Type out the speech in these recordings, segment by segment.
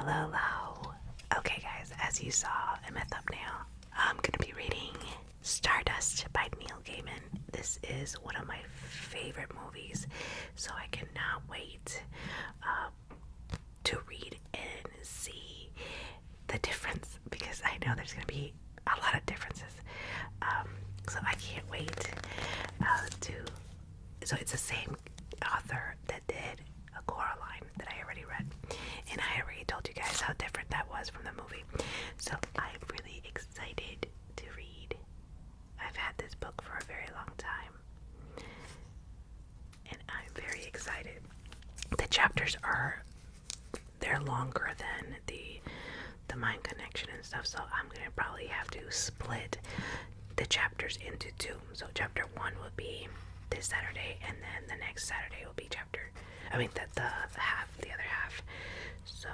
Hello. Okay, guys, as you saw in my thumbnail, I'm gonna be reading Stardust by Neil Gaiman. This is one of my favorite movies, so I cannot wait to read and see the difference, because I know there's gonna be a lot of differences. So I can't wait to. So it's the same author that did a Coraline that I already read, and I already told you guys how different that was from the movie. So I'm really excited to read. I've had this book for a very long time, and I'm very excited. The chapters they're longer than the mind connection and stuff, so I'm gonna probably have to split the chapters into two. So chapter 1 will be this Saturday, and then the next Saturday will be the other half. So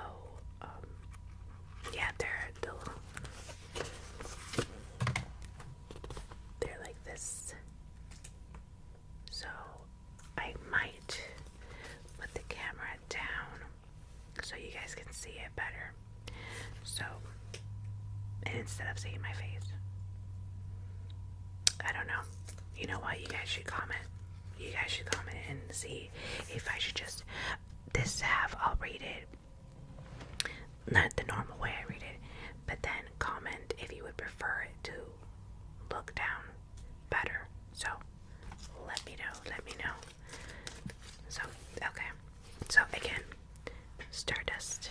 yeah, they're like this. So I might put the camera down so you guys can see it better. So, and instead of seeing my face, I don't know. You know what? You guys should comment. You guys should comment and see if I should just this half. I'll read it, not the normal way I read it, but then comment if you would prefer it to look down better. So let me know. So okay. So again, Stardust.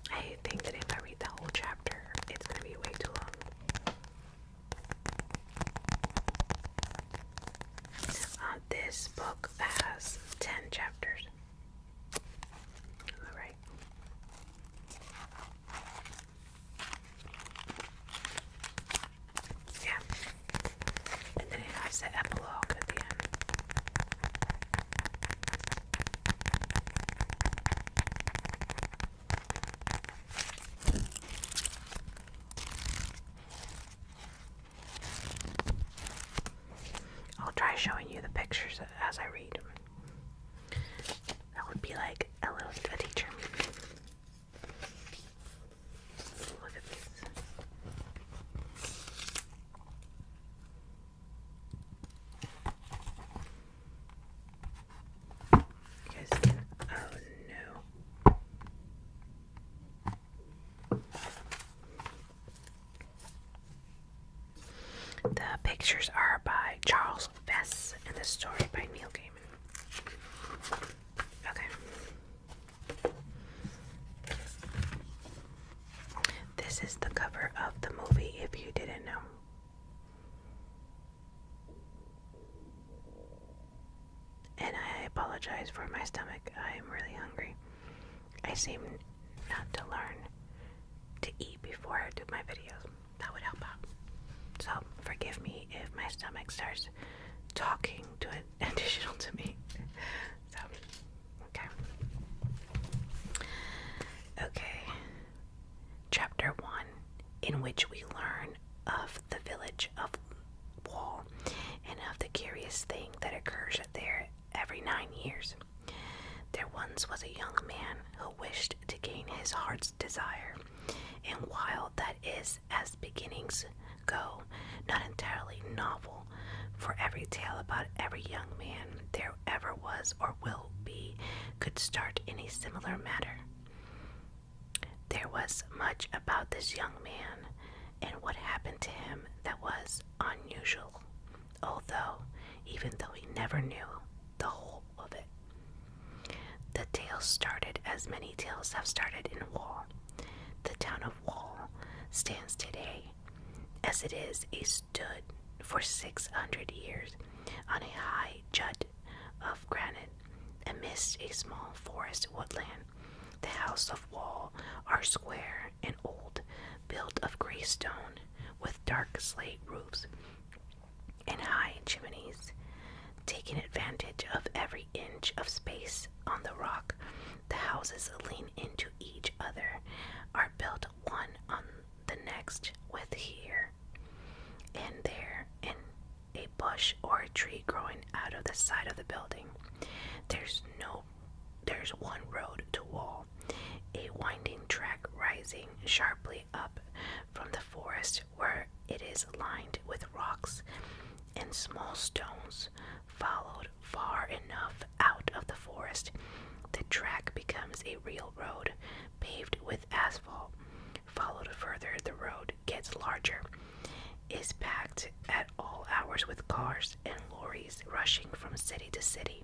I think that if I read the whole chapter, it's going to be way too long. This book has 10 chapters. Alright. Yeah. And then it has the epilogue at the end. I'll try showing you the pictures as I read. That would be like a teacher. Look at this. You guys can. Oh no. The pictures are by Charles Vess and the story by Neil Gaiman. Okay. This is the cover of the movie, if you didn't know. And I apologize for my stomach. I am really hungry. I seem not to learn to eat before I do my videos. That would help out. So forgive me if my stomach starts talking to it additional to me. So, okay. Okay. Chapter 1, in which we learn of the village of Wall and of the curious thing that occurs there every 9 years. There once was a young man who wished to gain his heart's desire, and while that is, as beginnings go, not entirely novel, for every tale about every young man there ever was or will be could start in a similar matter. There was much about this young man and what happened to him that was unusual, although even though he never knew the whole of it. The tale started as many tales have started in Wall. The town of Wall stands today as it is a stood for 600 years on a high jut of granite amidst a small forest woodland. The house of Wall are square and old, built of grey stone with dark slate roofs and high chimneys. taking advantage of every inch of space on the rock. The houses lean into each other, are built one on the next, with here and there and a bush or a tree growing out of the side of the building. There's one road to wall, a winding track rising sharply up from the forest where it is lined with rocks and small stones. Followed far enough out of the forest, the track becomes a real road, paved with asphalt. Followed further, the road gets larger, is packed at all hours with cars and lorries rushing from city to city.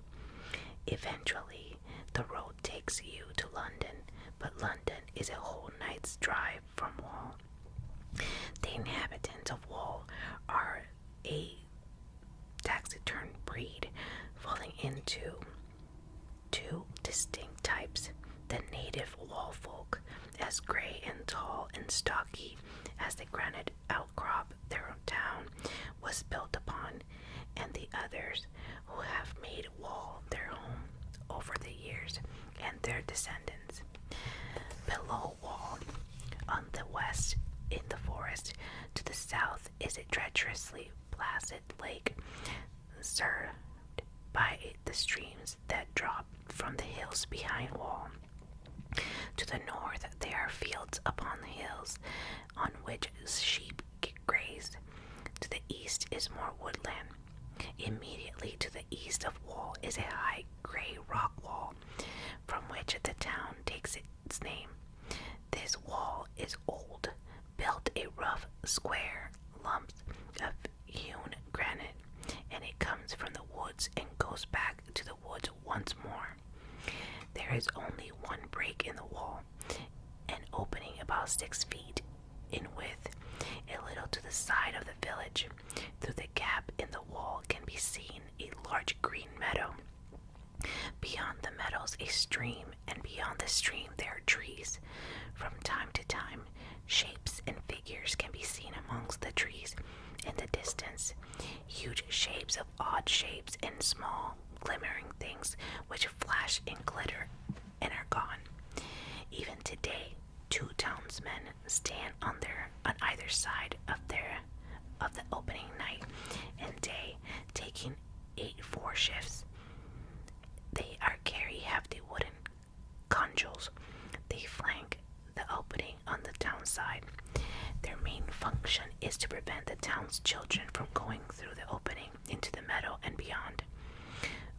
Eventually, the road takes you to London, but London is a whole night's drive from Wall. The inhabitants of Wall are a taciturn breed, falling into two distinct types. The native Wall folk, as gray and tall and stocky as the granite outcrop their town was built upon, and the others who have made Wall their home over the years, and their descendants. Below Wall, on the west in the forest, to the south is a treacherously placid lake, served by the streams that drop from the hills behind Wall. To the north there are fields upon the hills, on which sheep graze. To the east is more woodland. Immediately to the east of Wall is a high gray rock wall, from which the town takes its name. This wall is old, built a rough, square lumps of hewn granite, and it comes from the woods and goes back to the woods once more. There is only one break in the wall, an opening about 6 feet in width, a little to the side of the village. Through the gap in the wall can be seen a large green meadow. Beyond the meadows a stream, and beyond the stream there are trees. From time to time, shapes and figures can be seen amongst the trees in the distance, huge shapes of odd shapes and small glimmering things which flash and glitter and are gone. Even today, 2 townsmen stand on either side of the opening night and day, taking 8-4 shifts. They have the wooden conjuls. They flank the opening on the town side. Their main function is to prevent the town's children from going through the opening into the meadow and beyond.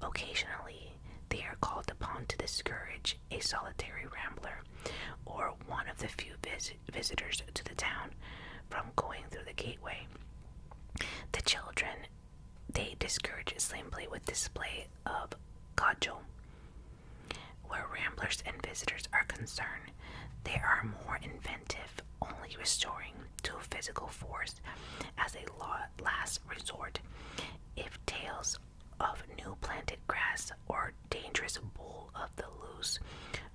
Occasionally, they are called upon to discourage a solitary rambler or one of the few visitors to the town from going through the gateway. The children they discourage simply with display of cudgel. Where ramblers and visitors are concerned, they are more inventive, only restoring to physical force as a last resort. If tales of new planted grass or dangerous bull of the loose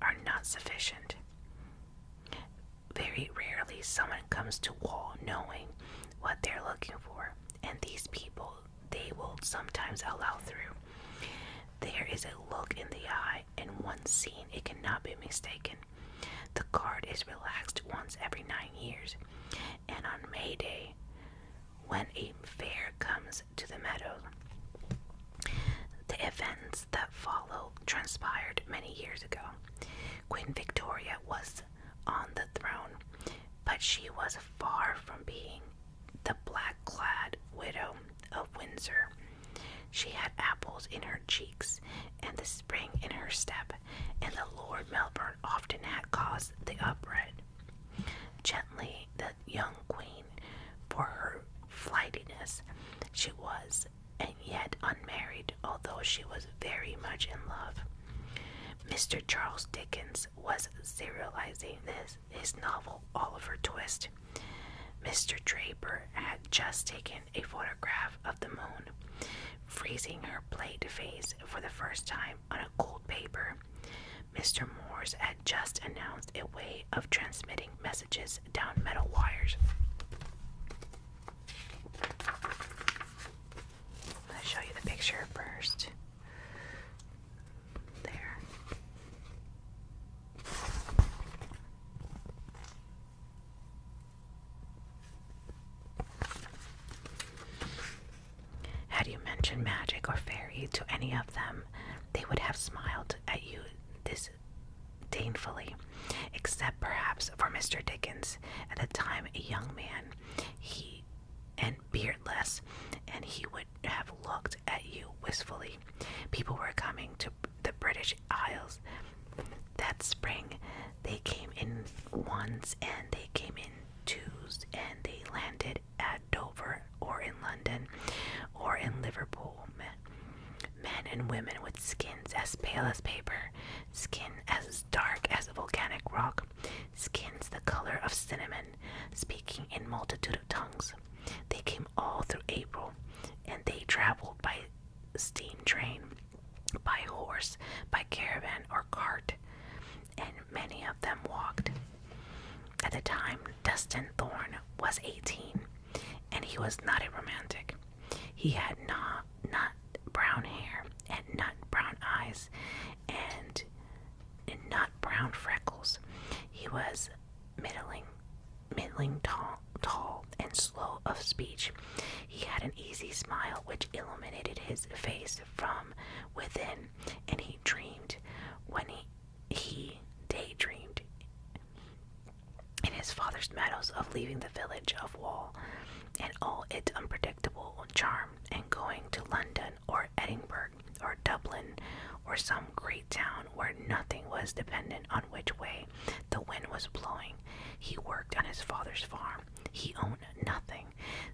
are not sufficient. Very rarely someone comes to Wall knowing what they're looking for, and these people they will sometimes allow through. There is a look in the eye, and once seen it cannot be mistaken. The guard is relaxed once every 9 years, and on May Day, when a fair comes to the meadows. The events that follow transpired many years ago. Queen Victoria was on the throne, but she was far from being the black-clad widow of Windsor. She had apples in her cheeks and the spring in her step, and the Lord Melbourne often had caused the uprising. Gently the young queen, for her flightiness, she was, and yet unmarried, although she was very much in love. Mr. Charles Dickens was serializing his novel Oliver Twist. Mr. Draper had just taken a photograph of the moon, freezing her plate face for the first time on a cold paper. Mr. Morse had just announced a way of transmitting messages down metal wires. I'll show you the picture first. mention magic or fairy to any of them, they would have smiled at you disdainfully, except perhaps for Mr. Dickens, at the time a young man, and beardless, and he would have looked at you wistfully. People were coming to the British Isles that spring. They came in ones and they came in twos, and they landed at Dover or in London or in Liverpool. Men and women with skins as pale as paper, skin as dark as volcanic rock, skins the color of cinnamon, speaking in multitude of tongues. They came all through April, and they traveled by steam train, by horse, by caravan or cart, and many of them walked. At the time, Dustin Thorne was 18, and he was not a romantic. He had not brown hair and nut brown eyes and nut brown freckles. He was middling tall and slow of speech. He had an easy smile which illuminated his face from within, and he dreamed when he daydreamed in his father's meadows of leaving the village of Wall and all its unpredictable charm, and going to London or Edinburgh or Dublin or some great town where nothing was dependent on which way the wind was blowing. He worked on his father's farm. He owned nothing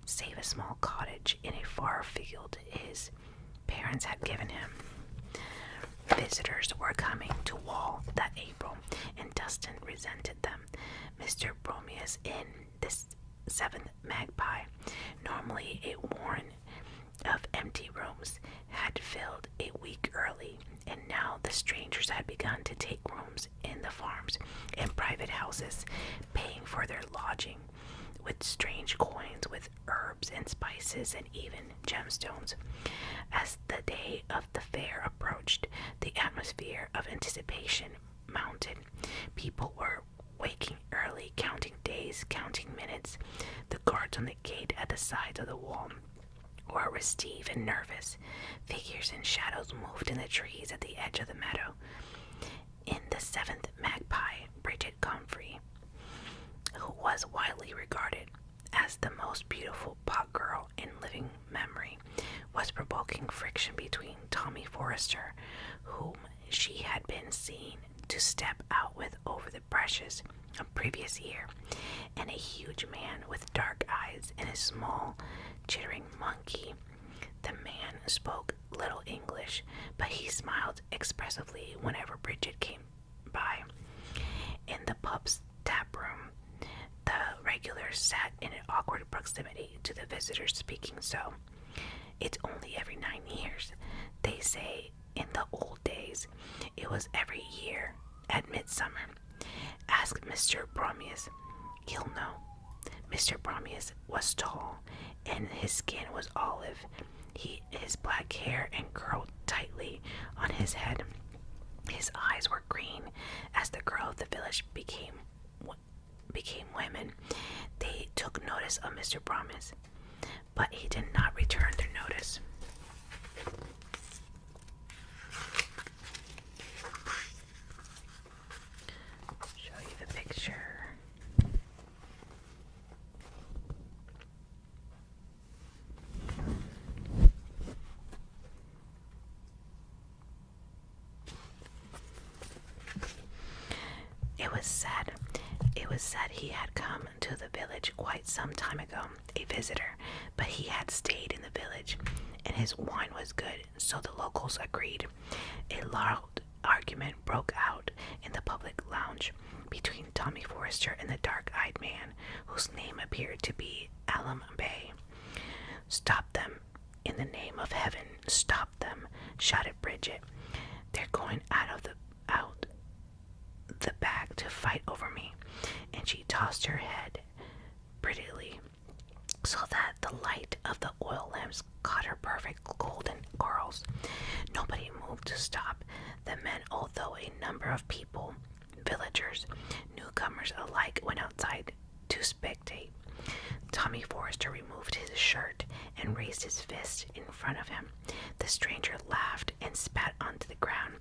save a small cottage in a far field his parents had given him. Visitors were coming to Wall that April, and Dustin resented them. Mr. Bromius in this 7th Magpie, normally a warren of empty rooms, had filled a week early, and now the strangers had begun to take rooms in the farms and private houses, paying for their lodging with strange coins, with herbs and spices and even gemstones. As the day of the fair approached, the atmosphere of anticipation mounted. People were waking early, counting days, counting minutes. The guards on the gate at the sides of the wall were restive and nervous. Figures and shadows moved in the trees at the edge of the meadow. In the 7th Magpie, Bridget Comfrey, who was widely regarded as the most beautiful pot girl in living memory, was provoking friction between Tommy Forrester, whom she had been seen to step out with over the brushes a previous year, and a huge man with dark eyes and a small, chittering monkey. The man spoke little English, but he smiled expressively whenever Bridget came by. In the pub's tap room, the regulars sat in an awkward proximity to the visitors, speaking so. It's only every 9 years. They say in the old days it was every year at midsummer. Ask Mr. Bromius. He'll know. Mr. Bromius was tall, and his skin was olive. His black hair and curled tightly on his head. His eyes were green. As the girl of the village became women, they took notice of Mr. Bromius, but he did not return their notice. Show you the picture. It was said he had come to the village quite some time ago, a visitor, but he had stayed in the village, and his wine was good, so the locals agreed. A loud argument broke out in the public lounge between Tommy Forrester and the dark-eyed man, whose name appeared to be Alum Bay. "Stop them, in the name of heaven, stop them," shouted Bridget. "They're going out the back to fight over me," and she tossed her head prettily so that the light of the oil lamps caught her perfect golden curls. Nobody moved to stop the men, although a number of people, villagers, newcomers alike, went outside to spectate. Tommy Forrester removed his shirt and raised his fist in front of him. The stranger laughed and spat onto the ground,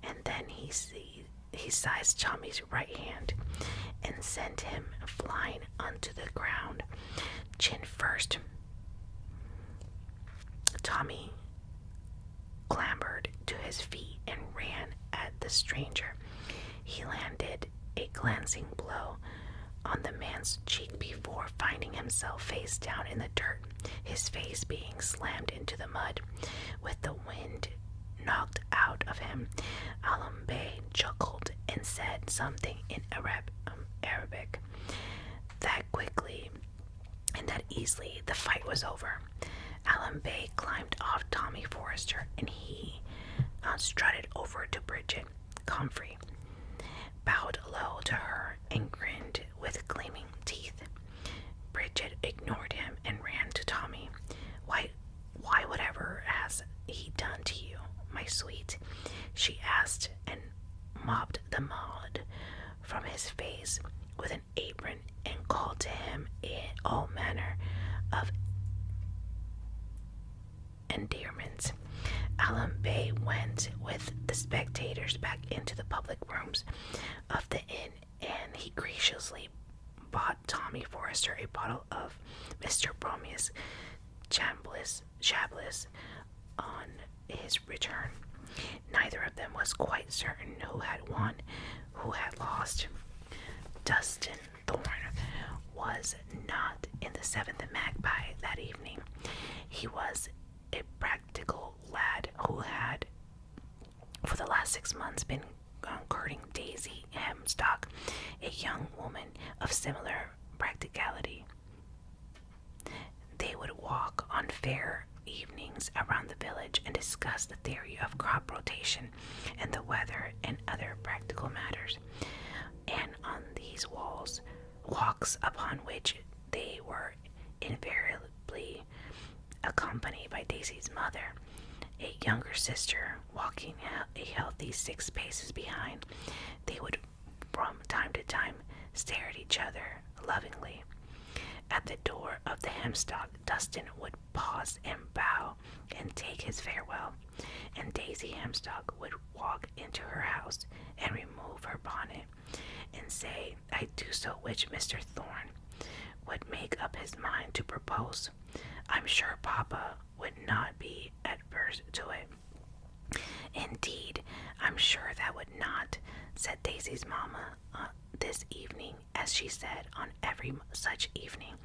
and then he seized Tommy's right hand and sent him flying onto the ground, chin first. Tommy clambered to his feet and ran at the stranger. He landed a glancing blow on the man's cheek before finding himself face down in the dirt, his face being slammed into the mud. With the wind knocked out of him, Alam Bey chuckled and said something in Arabic. That quickly and that easily the fight was over. Alan Bey climbed off Tommy Forrester and he strutted over to Bridget Comfrey, bowed low to her, and grinned with gleaming teeth. Bridget ignored him and ran to Tommy. Why, whatever has he done to you, my sweet? She asked, and mopped the mud from his face with an apron and called to him in all manner of endearments. Alan Bey went with the spectators back into the public rooms of the inn, and he graciously bought Tommy Forrester a bottle of Mr. Bromius Chablis on his return. Neither of them was quite certain who had won, who had lost. Dustin Thorne was not in the Seventh Magpie that evening. He was a practical lad who had, for the last 6 months, been courting Daisy Hemstock, a young woman of similar practicality. They would walk on fair evenings around the village and discuss the theory of crop rotation and the weather and other practical matters. And on these walks upon which they were invariably accompanied by Daisy's mother, a younger sister walking a healthy 6 paces behind, they would from time to time stare at each other lovingly. At the door of the Hemstock, Dustin would pause and bow and take his farewell, and Daisy Hemstock would walk into her house and remove her bonnet and say, "I do so wish Mr. Thorne would make up his mind to propose. I'm sure Papa would not be adverse to it." "Indeed, I'm sure that would not," said Daisy's mamma this evening, as she said on every such evening,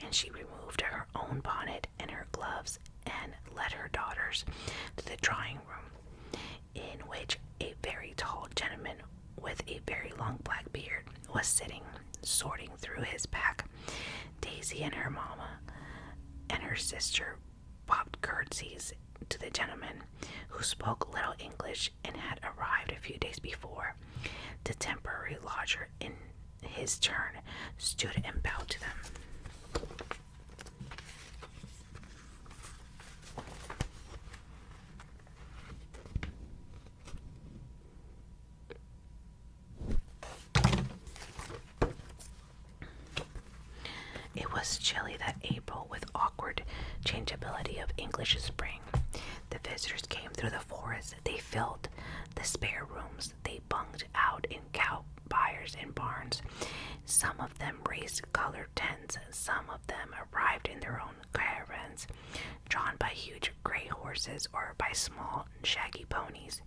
and she removed her own bonnet and her gloves and led her daughters to the drawing room, in which a very tall gentleman with a very long black beard was sitting, sorting through his pack. Daisy and her mamma and her sister popped curtsies to the gentleman, who spoke little English and had arrived a few days before. The temporary lodger, in his turn, stood and bowed to them. It was chilly that April, with awkward changeability of English spring. The visitors came through the forest. They filled the spare rooms. They bunked out in cow byres and barns. Some of them raised colored tents. Some of them arrived in their own caravans, drawn by huge gray horses or by small, shaggy ponies.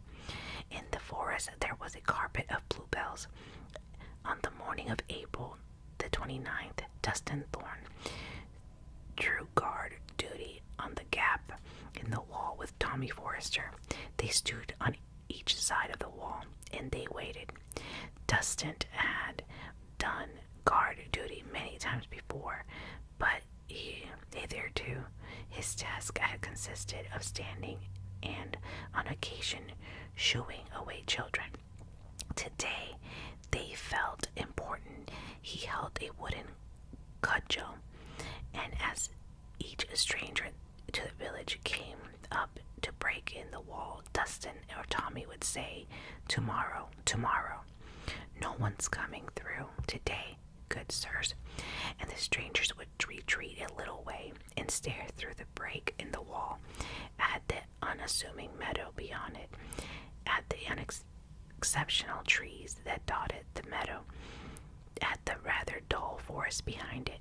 In the forest there was a carpet of bluebells. On the morning of April the 29th, Dustin Thorne drew guard duty on the gap in the wall with Tommy Forrester. They stood on each side of the wall, and they waited. Dustin had done guard duty many times before, but hitherto his task had consisted of standing and, on occasion, shooing away children. Today, they felt important. He held a wooden cudgel, and as each stranger to the village came up to break in the wall, Dustin or Tommy would say, "Tomorrow, tomorrow. No one's coming through today, good sirs." And the strangers would retreat a little way and and stared through the break in the wall at the unassuming meadow beyond it, at the exceptional trees that dotted the meadow, at the rather dull forest behind it.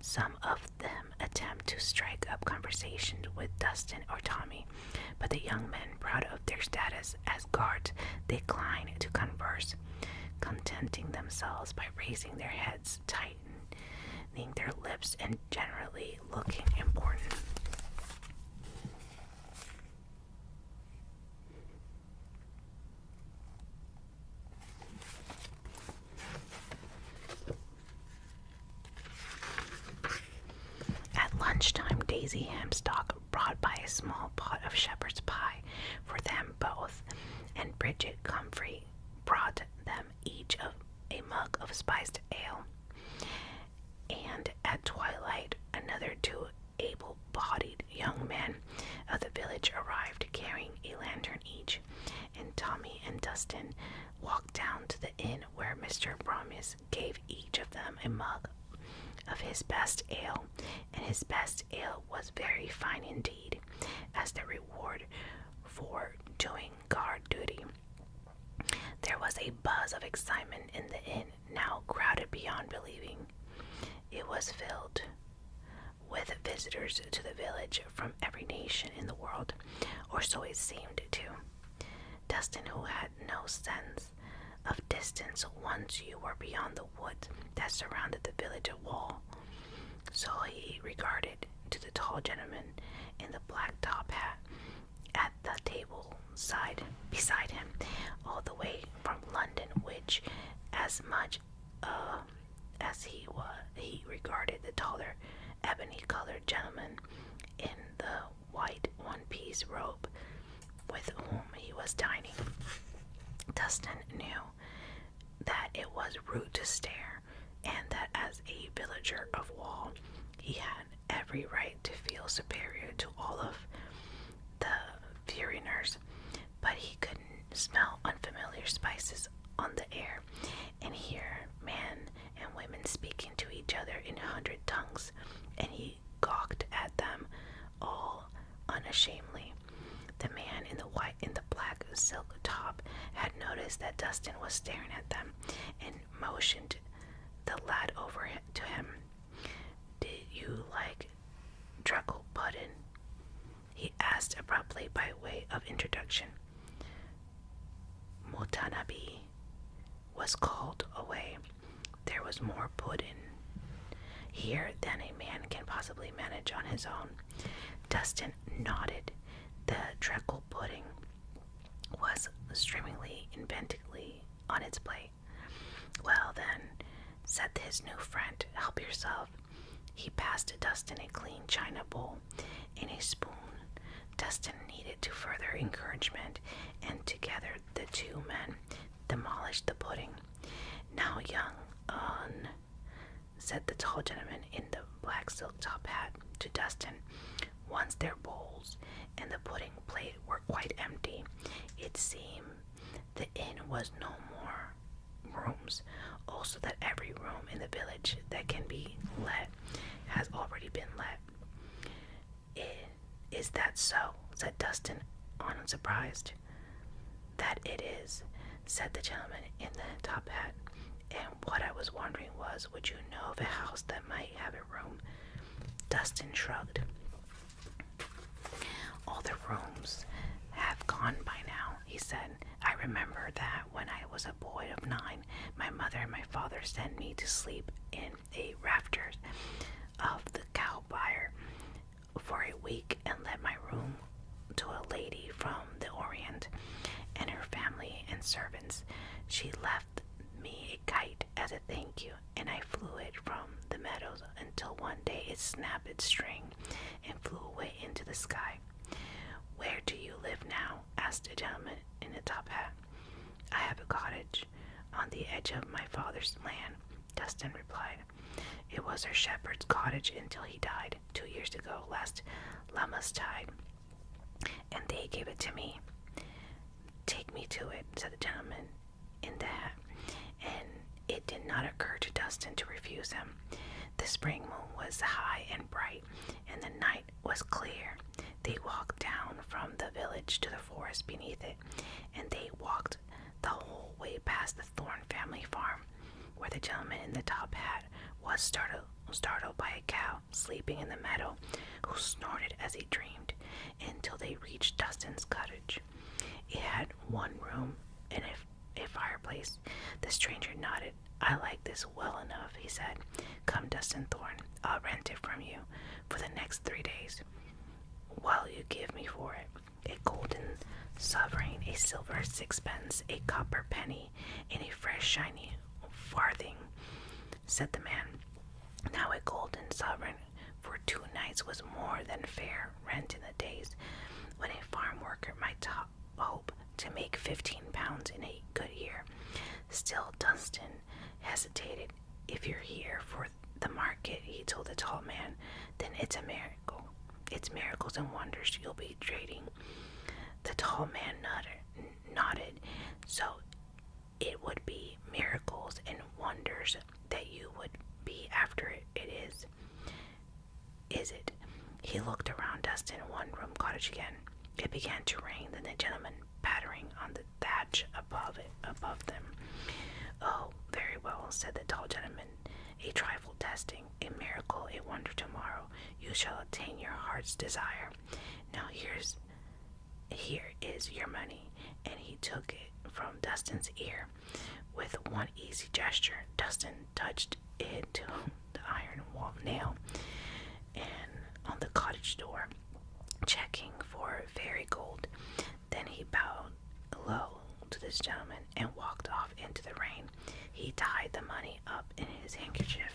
Some of them attempt to strike up conversation with Dustin or Tommy, but the young men, proud of their status as guards, decline to converse, contenting themselves by raising their heads, tightening their lips, and generally looking important. At lunchtime, Daisy Hemstock brought by a small pot of shepherd's pie for them both, and Bridget Comfrey brought them each a mug of spiced ale. And at twilight, another two able-bodied young men of the village arrived, carrying a lantern each, and Tommy and Dustin walked down to the inn where Mr. Promise gave each of them a mug of his best ale, and his best ale was very fine indeed, as the reward for doing guard duty. There was a buzz of excitement in the inn, now crowded beyond believing. It was filled with visitors to the village from every nation in the world, or so it seemed to Dustin, who had no sense of distance once you were beyond the woods that surrounded the village wall. So he regarded to the tall gentleman in the black top hat at the table beside him, all the way from London, which, as much as he regarded the taller, ebony-colored gentleman in the white one-piece robe with whom he was dining. Dustin knew that it was rude to stare, and that as a villager of Wall, he had every right to feel superior to all of the foreigners, but he couldn't smell unfamiliar spices on the air and hear men and women speaking to each other in 100 tongues, and he gawked at them all unashamedly. The man in the black silk top had noticed that Dustin was staring at them and motioned the lad over to him. "Did you like treacle pudding?" he asked abruptly by way of introduction. Mutanabi was called away. There was more pudding here than a man can possibly manage on his own. Dustin nodded. The treacle pudding was streamingly, inventively on its plate. "Well then," said his new friend, "help yourself." He passed Dustin a clean china bowl and a spoon. Dustin needed to further encouragement, and together the two men demolished the pudding. "Now, young un," said the tall gentleman in the black silk top hat to Dustin, once their bowls and the pudding plate were quite empty. It seemed the inn was no more rooms, also that every room in the village that can be let has already been let. "Is that so?" said Dustin, unsurprised. "That it is," said the gentleman in the top hat. "And what I was wondering was, would you know of a house that might have a room?" Dustin shrugged. "All the rooms have gone by now," he said. "I remember that when I was a boy of 9, my mother and my father sent me to sleep in a rafters of the cow byre for a week, and let my room to a lady from the Orient and her family and servants. She left me a kite as a thank you, and I flew it from the meadows until one day it snapped its string and flew away into the sky." "Where do you live now?" asked a gentleman in a top hat. "I have a cottage on the edge of my father's land," Dustin replied. "It was our shepherd's cottage until he died 2 years ago, last Lammastide, and they gave it to me." "Take me to it," said the gentleman in the hat, and it did not occur to Dustin to refuse him. The spring moon was high and bright, and the night was clear. They walked down from the village to the forest beneath it, and they walked the whole way past the Thorne family farm, where the gentleman in the top hat was startled by a cow sleeping in the meadow, who snorted as he dreamed, until they reached Dustin's cottage. It had one room and a fireplace. The stranger nodded. "I like this well enough," he said. "Come, Dustin Thorne, I'll rent it from you for the next 3 days. What'll you give me for it?" "A golden sovereign, a silver sixpence, a copper penny, and a fresh shiny farthing," said the man. Now a golden sovereign for 2 nights was more than fair rent in the days when a farm worker might hope to make £15 in a good year. Still, Dustin hesitated. "If you're here for the market," he told the tall man, "then it's a miracle. It's miracles and wonders you'll be trading." The tall man nodded. "So it would be miracles and wonders that you would be after it is it?" He looked around Dustin's one-room cottage again. It began to rain, then the gentleman pattering on the thatch above them. "Oh, very well," said the tall gentleman. "A trifle testing, a miracle, a wonder tomorrow. You shall attain your heart's desire. Now here is your money," and he took it from Dustin's ear. With one easy gesture, Dustin touched it to the iron wall nail and on the cottage door, checking for fairy gold. Then he bowed low to this gentleman and walked off into the rain. He tied the money up in his handkerchief.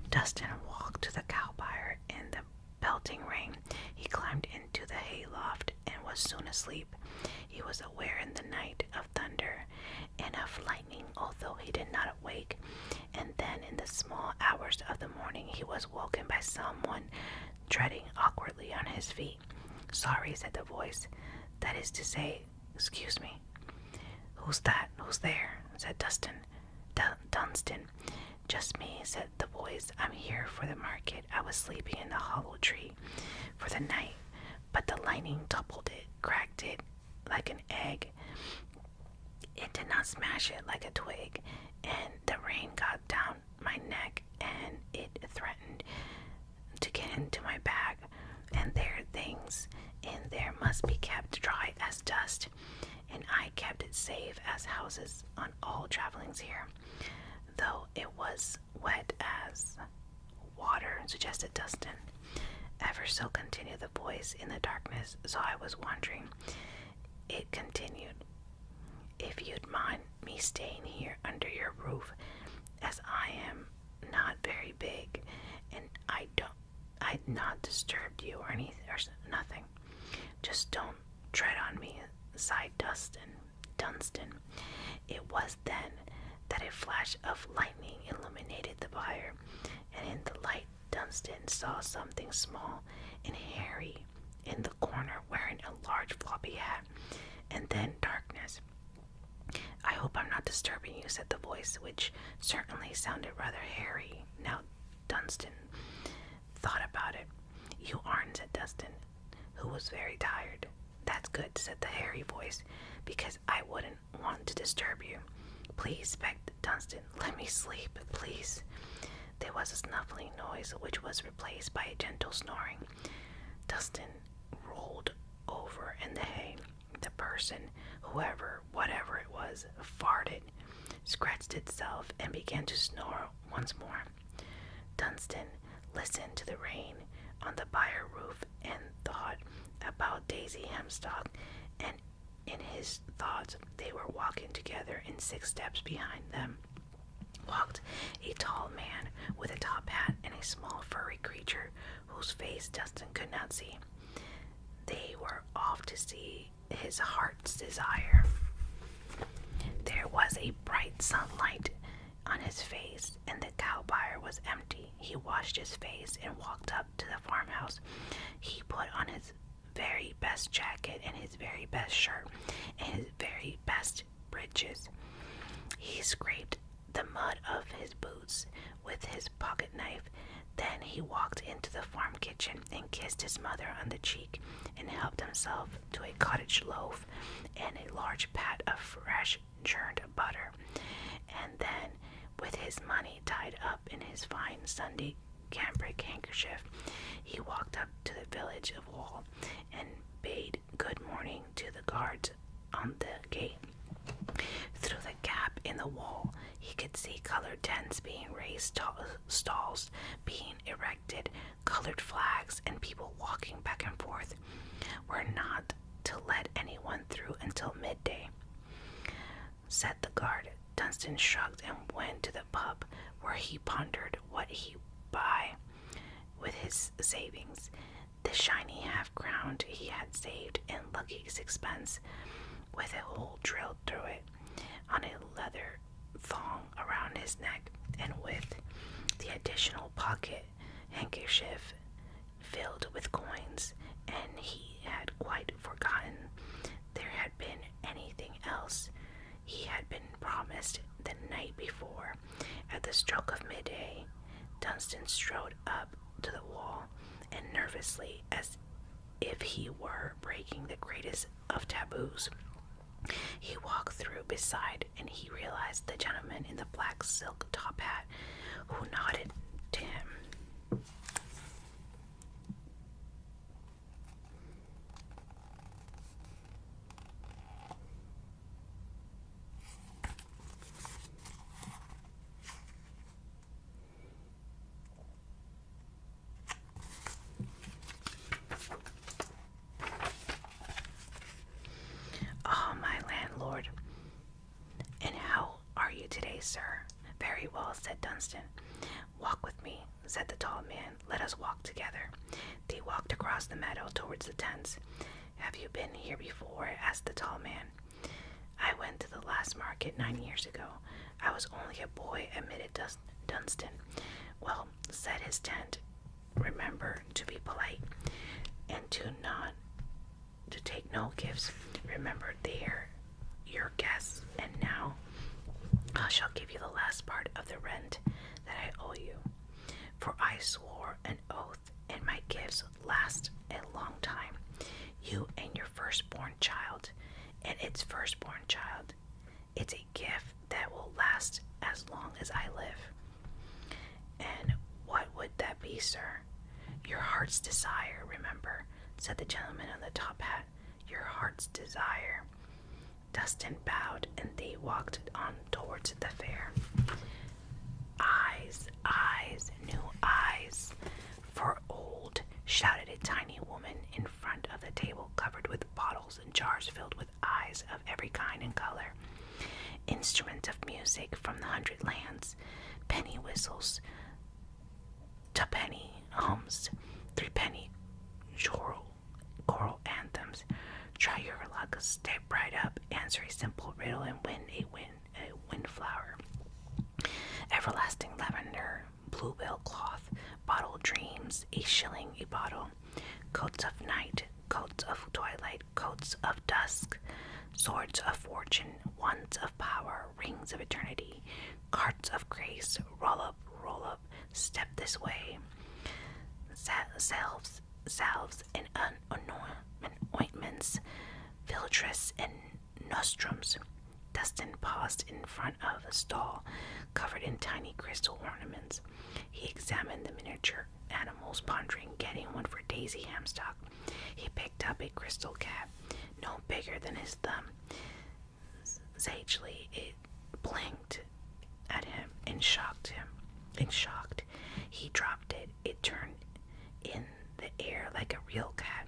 Dustin walked to the cow byre in the pelting rain. He climbed into the hay loft and was soon asleep. He was aware in the night of thunder and of lightning, although he did not awake. And then in the small hours of the morning he was woken by someone treading awkwardly on his feet. "Sorry," said the voice. "That is to say, excuse me." "Who's that? Who's there?" said Dunstan. "Just me," said the voice. "I'm here for the market. I was sleeping in the hollow tree for the night, but the lightning toppled it, cracked it like an egg. It did not smash it like a twig, and the rain got down my neck, and it threatened to get into my bag, and there are things in there must be kept dry as dust, and I kept it safe as houses on all travelings here, though it was wet as water," suggested Dustin. "Ever so," continued the voice in the darkness, "so I was wondering," it continued, "if you'd mind me staying here under your roof, as I am not very big, and I'd not disturbed you or nothing. Just don't tread on me," sighed Dunstan. It was then that a flash of lightning illuminated the byre, and in the light Dunstan saw something small and hairy in the corner wearing a large floppy hat, and then darkness. "I hope I'm not disturbing you," said the voice, which certainly sounded rather hairy. Now Dunstan thought about it. "You aren't," said Dustin, who was very tired. "That's good," said the hairy voice, "because I wouldn't want to disturb you." "Please," begged Dunstan, "let me sleep, please." There was a snuffling noise, which was replaced by a gentle snoring. Dustin rolled over in the hay. The person, whatever it was, farted, scratched itself, and began to snore once more. Dunstan listened to the rain on the byre roof and thought about Daisy Hemstock, and in his thoughts they were walking together. In 6 steps behind them walked a tall man with a top hat and a small furry creature whose face Dustin could not see. They were off to see his heart's desire. There was a bright sunlight on his face, and the cow byre was empty. He washed his face and walked up to the farmhouse. He put on his very best jacket and his very best shirt and his very best breeches. He scraped the mud of his boots with his pocket knife. Then he walked into the farm kitchen and kissed his mother on the cheek and helped himself to a cottage loaf and a large pat of fresh churned butter. And then, with his money tied up in his fine Sunday cambric handkerchief, he walked up to the village of Wall and bade good morning to the guards on the gate. Through the gap in the wall, he could see colored tents being raised, stalls being erected, colored flags, and people walking back and forth. We're not to let anyone through until midday, said the guard. Dunstan shrugged and went to the pub, where he pondered what he'd buy with his savings. The shiny half-crown he had saved in lucky sixpence, with a hole drilled through it, on a leather thong around his neck, and with the additional pocket handkerchief filled with coins, and he had quite forgotten there had been anything else. He had been promised the night before. At the stroke of midday, Dunstan strode up to the wall, and nervously, as if he were breaking the greatest of taboos, he walked through beside, and he realized the gentleman in the black silk top hat, who nodded to him. "Oh, my landlord, and how are you today, sir?" "Very well," said Dunstan. "Walk with me," said the tall man. "Let us walk together." They walked across the meadow towards the tents. "Have you been here before?" asked the tall man. "I went to the last market 9 years ago. I was only a boy," admitted Dunstan. "Well," said his tent, "remember to be polite, and to take no gifts. Remember, they're your guests. And now I shall give you the last part of the rent that I owe you, for I swore an oath, and my gifts last a long time. You and your firstborn child, and its firstborn child. It's a gift that will last as long as I live." "And what would that be, sir?" "Your heart's desire, remember," said the gentleman on the top hat. "Your heart's desire." Dustin bowed, and they walked on towards the fair. "Eyes, eyes, new eyes for old," shouted a tiny woman in front of the table covered with bottles and jars filled with eyes of every kind and color. Instruments of music from the 100 lands, penny whistles, tuppenny hums, threepenny choral anthems. Try your luck, step right up, answer a simple riddle, and win a windflower. Everlasting lavender, bluebell cloth, bottle dreams, a shilling a bottle. Coats of night, coats of twilight, coats of dusk, swords of fortune, wands of power, rings of eternity, carts of grace, roll up, step this way. Salves and ointments, philtres and nostrums. Dustin paused in front of a stall covered in tiny crystal ornaments. He examined the miniature animals, pondering getting one for Daisy Hamstock. He picked up a crystal cat, no bigger than his thumb. Sagely, it blinked at him and shocked. He dropped it. It turned in the air like a real cat,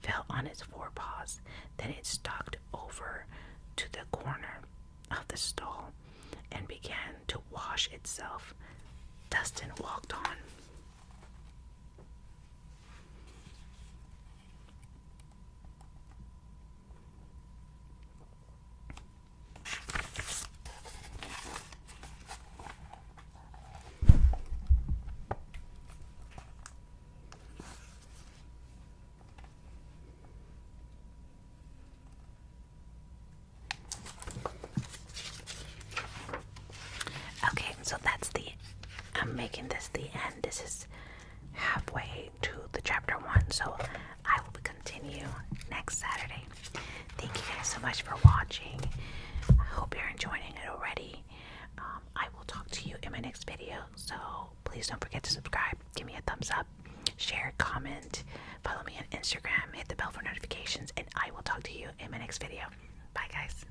fell on its forepaws. Then it stalked over to the corner of the stall and began to wash itself. Dustin walked on. I'm making this the end. This is halfway to the chapter 1, so I will continue next Saturday. Thank you guys so much for watching. I hope you're enjoying it already. I will talk to you in my next video, so please don't forget to subscribe, give me a thumbs up, share, comment, follow me on Instagram, hit the bell for notifications, and I will talk to you in my next video. Bye guys.